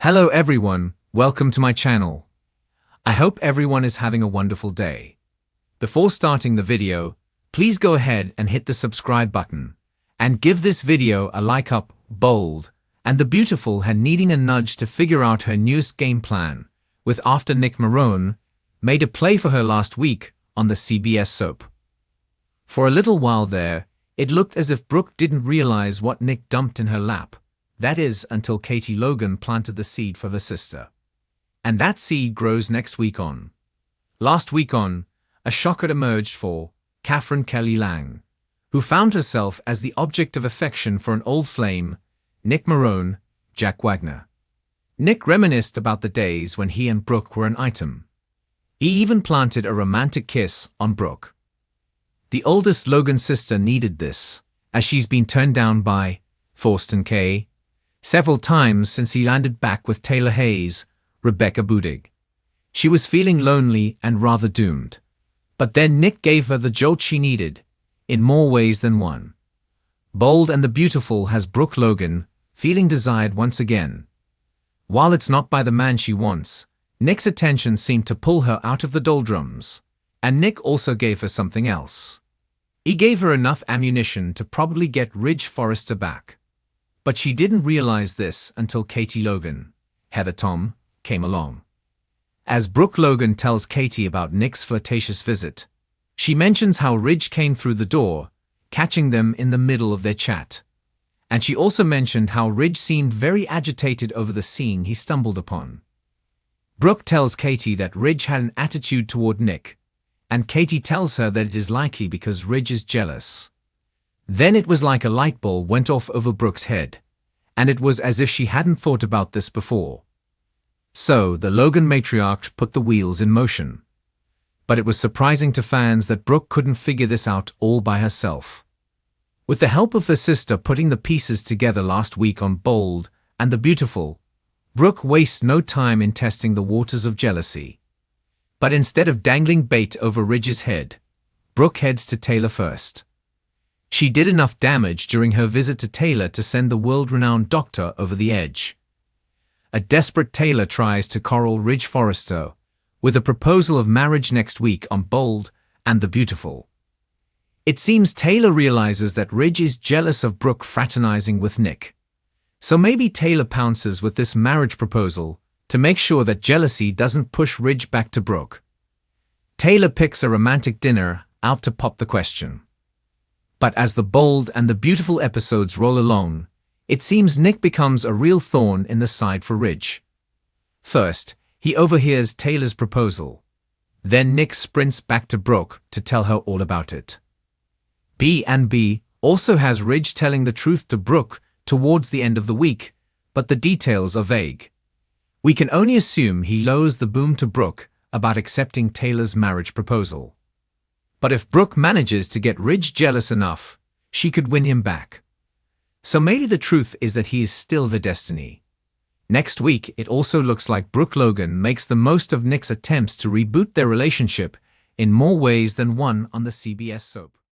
Hello everyone, welcome to my channel. I hope everyone is having a wonderful day. Before starting the video, please go ahead and hit the subscribe button and give this video a like up. Bold and the Beautiful had needing a nudge to figure out her newest game plan, with after Nick Marone made a play for her last week on the CBS soap. For a little while there, it looked as if Brooke didn't realize what Nick dumped in her lap. That is, until Katie Logan planted the seed for her sister. And that seed grows next week on. Last week on, a shocker emerged for Catherine Kelly Lang, who found herself as the object of affection for an old flame, Nick Marone, Jack Wagner. Nick reminisced about the days when he and Brooke were an item. He even planted a romantic kiss on Brooke. The oldest Logan sister needed this, as she's been turned down by Thorsten Kaye several times since he landed back with Taylor Hayes, Rebecca Budig. She was feeling lonely and rather doomed. But then Nick gave her the jolt she needed, in more ways than one. Bold and the Beautiful has Brooke Logan feeling desired once again. While it's not by the man she wants, Nick's attention seemed to pull her out of the doldrums. And Nick also gave her something else. He gave her enough ammunition to probably get Ridge Forrester back. But she didn't realize this until Katie Logan, Heather Tom, came along. As Brooke Logan tells Katie about Nick's flirtatious visit, she mentions how Ridge came through the door, catching them in the middle of their chat. And she also mentioned how Ridge seemed very agitated over the scene he stumbled upon. Brooke tells Katie that Ridge had an attitude toward Nick, and Katie tells her that it is likely because Ridge is jealous. Then it was like a light bulb went off over Brooke's head, and it was as if she hadn't thought about this before. So the Logan matriarch put the wheels in motion. But it was surprising to fans that Brooke couldn't figure this out all by herself. With the help of her sister putting the pieces together last week on Bold and the Beautiful, Brooke wastes no time in testing the waters of jealousy. But instead of dangling bait over Ridge's head, Brooke heads to Taylor first. She did enough damage during her visit to Taylor to send the world-renowned doctor over the edge. A desperate Taylor tries to corral Ridge Forrester with a proposal of marriage next week on Bold and the Beautiful. It seems Taylor realizes that Ridge is jealous of Brooke fraternizing with Nick. So maybe Taylor pounces with this marriage proposal to make sure that jealousy doesn't push Ridge back to Brooke. Taylor picks a romantic dinner out to pop the question. But as the Bold and the Beautiful episodes roll along, it seems Nick becomes a real thorn in the side for Ridge. First, he overhears Taylor's proposal. Then Nick sprints back to Brooke to tell her all about it. B&B also has Ridge telling the truth to Brooke towards the end of the week, but the details are vague. We can only assume he lowers the boom to Brooke about accepting Taylor's marriage proposal. But if Brooke manages to get Ridge jealous enough, she could win him back. So maybe the truth is that he is still the destiny. Next week, it also looks like Brooke Logan makes the most of Nick's attempts to reboot their relationship in more ways than one on the CBS soap.